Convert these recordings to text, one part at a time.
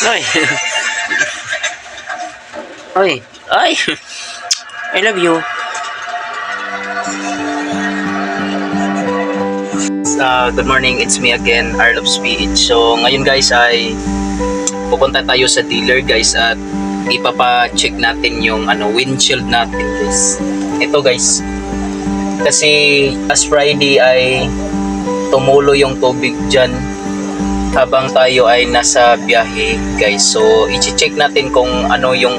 Ay. Ay. Ay. I love you. Good morning, it's me again, Arlops PH. So ngayon guys ay pupunta tayo sa dealer guys at ipapa-check natin yung windshield natin guys. Ito guys, kasi last Friday ay tumulo yung tubig dyan habang tayo ay nasa biyahe guys. So i-check natin kung ano yung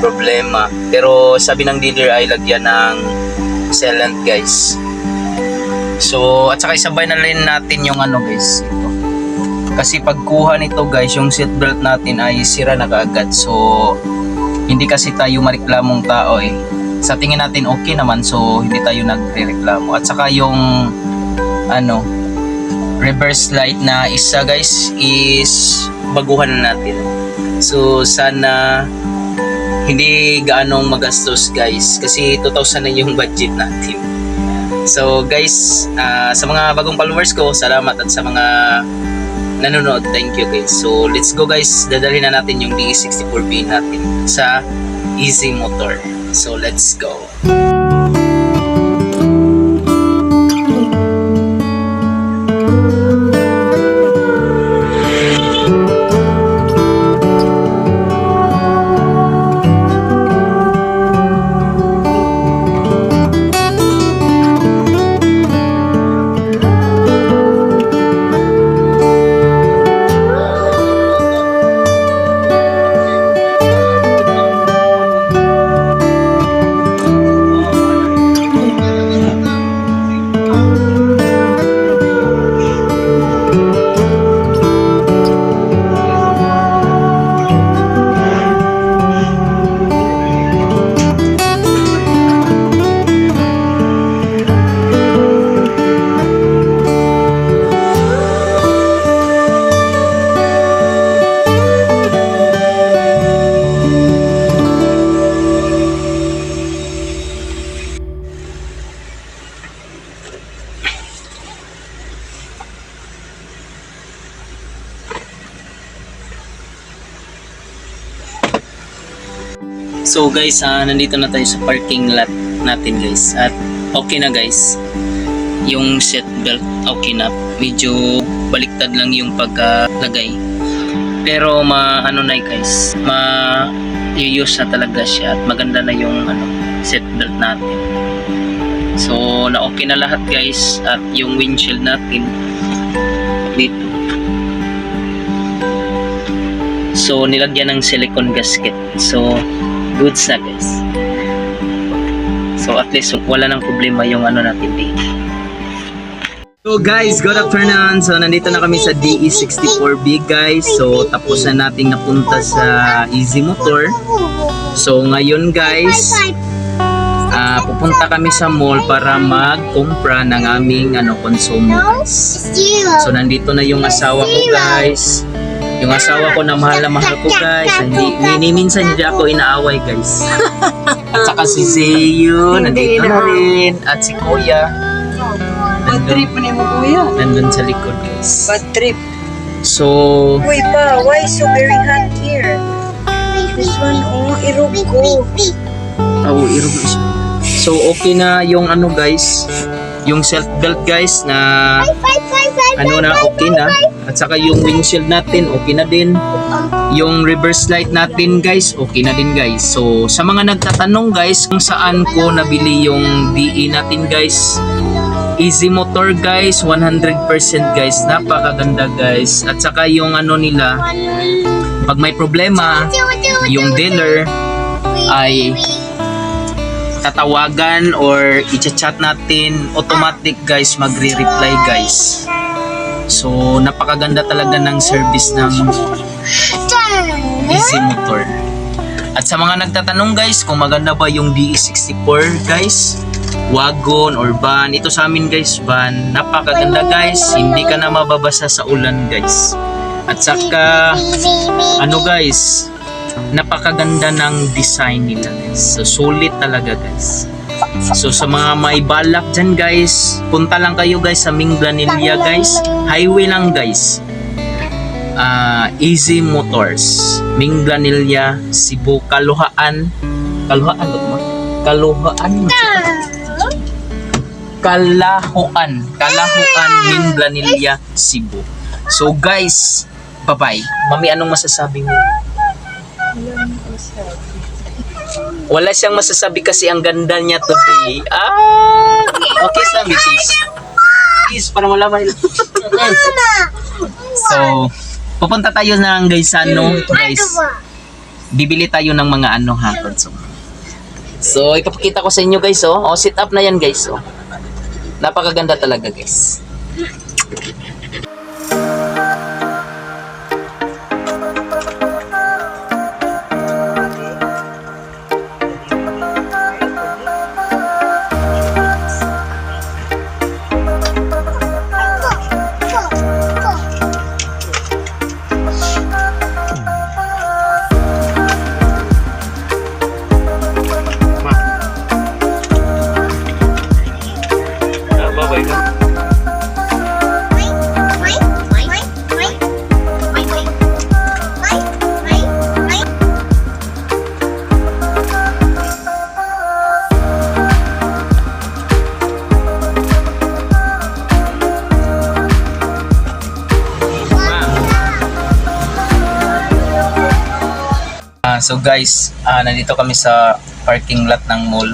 problema, pero sabi ng dealer ay lagyan ng sealant guys. So at saka isabay na rin natin yung guys, ito. Kasi pagkuha nito guys, yung seatbelt natin ay sira na kaagad. So hindi kasi tayo mareklamong tao eh. Sa tingin natin okay naman, so hindi tayo nagrereklamo. At saka yung reverse light na isa guys is baguhan na natin. So sana hindi gaanong magastos guys, kasi 2,000 na yung budget natin. So guys, sa mga bagong followers ko, salamat, at sa mga nanonood, thank you guys. So let's go guys, dadalhin na natin yung DE64B natin sa Easy Motor. So let's go. So guys, nandito na tayo sa parking lot natin guys, at okay na guys yung seat belt, okay na. Medyo baliktad lang yung paglagay, pero guys, ma-use na talaga siya at maganda na yung seat belt natin. So na okay na lahat guys, at yung windshield natin dito, so nilagyan ng silicone gasket. So goods na guys. So at least wala nang problema yung natin dito. So guys, good afternoon. So nandito na kami sa DE64B guys. So tapos na nating napunta sa Easy Motor. So ngayon guys, pupunta kami sa mall para magkumpra ng aming konsumo guys. So nandito na yung asawa ko guys. Yung asawa ko na mahal ko guys. Hindi minsan hindi ako inaaway guys. At saka si Zeyo nandito na rin, at si Kuya. Bad trip na mo kuya. Nandun sa likod guys. Bad trip. So Uy pa, why so very hot here? This one, irog ko. irog na siya. So okay na yung guys, yung seat belt guys na na okay na, at saka yung windshield natin okay na din, yung reverse light natin guys okay na din guys. So sa mga nagtatanong guys kung saan ko nabili yung DE natin guys, Easy Motor guys, 100% guys, napakaganda guys. At saka yung nila, pag may problema yung dealer ay tatawagan or i-chat natin, automatic guys magre-reply guys. So napakaganda talaga ng service ng Easy Motor. At sa mga nagtatanong guys kung maganda ba yung DE64 guys, wagon or van, ito sa amin guys van, napakaganda guys, hindi ka na mababasa sa ulan guys. At saka guys, napakaganda ng design nila guys. So sulit talaga guys. So sa mga may balak dyan guys, punta lang kayo guys sa Minglanilla guys. Highway lang guys. Easy Motors, Minglanilla, Cebu, Kaluhaan ba mo? Kalahuan, Minglanilla, Cebu. So guys, bye-bye. Mami, anong masasabi mo? Wala siyang masasabi kasi ang ganda niya today. Okay sa kiss. Kiss para malaman nila. So, pupunta tayo ng guys guys. Bibili tayo ng mga ha. So, ipapakita ko sa inyo guys sit up na yan guys Napakaganda talaga guys. So guys, nandito kami sa parking lot ng mall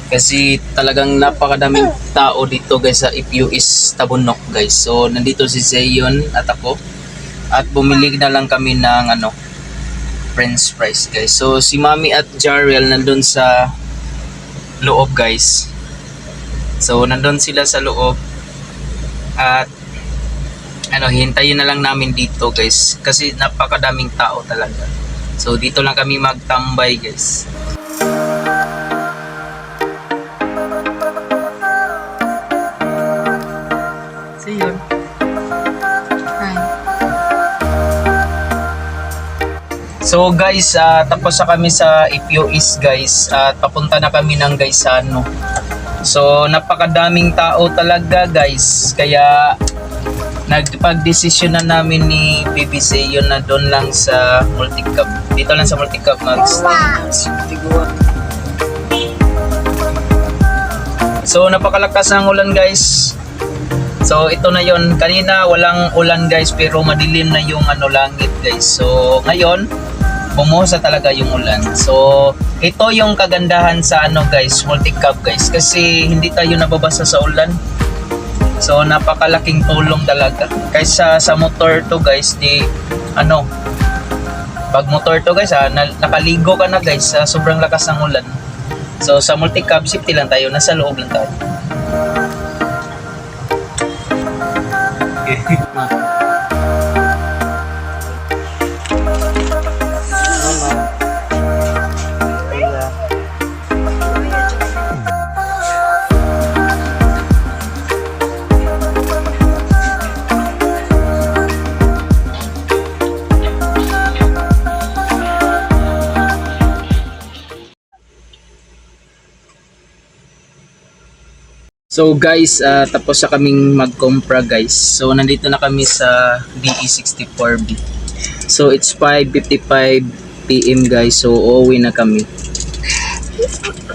kasi talagang napakadaming tao dito guys sa If-U-East Tabunok guys. So nandito si Zayon at ako at bumili na lang kami ng french fries guys. So si Mami at Jarrell nandun sa loob guys. So nandun sila sa loob at hintayin na lang namin dito guys kasi napakadaming tao talaga. So dito lang kami magtambay guys. See you. Hi. So guys, tapos na kami sa If-U-East guys at papunta na kami ng Gaisano. So napakadaming tao talaga guys kaya nagpag-desisyon na namin ni BBC yun na doon lang sa Multicab. Dito lang sa Multicab So napakalakas ng ulan guys. So ito na yon. Kanina walang ulan guys pero madilim na yung langit guys. So ngayon bumusa talaga yung ulan. So ito yung kagandahan sa guys, Multicab guys kasi hindi tayo nababasa sa ulan. So napakalaking tulong talaga. Kaysa sa motor to guys, pag motor to guys nakaligo ka na guys sa sobrang lakas ng ulan. So sa Multicab safety lang tayo, nasa loob lang tayo. So guys, tapos na kaming magkompra guys. So nandito na kami sa DE64B. So it's 5:55 PM guys. So uuwi na kami.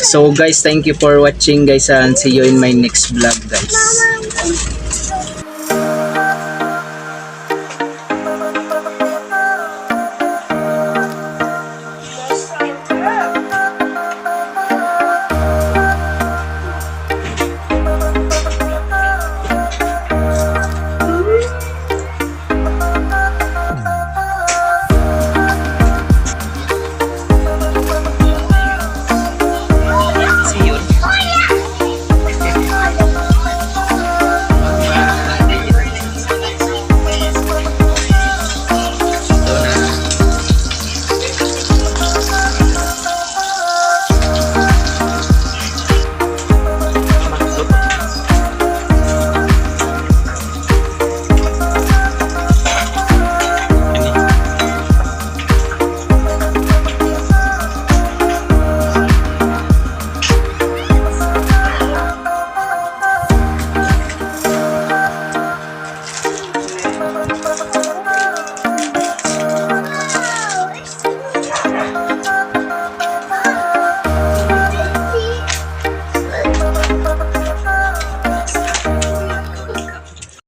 So guys, thank you for watching guys and see you in my next vlog guys.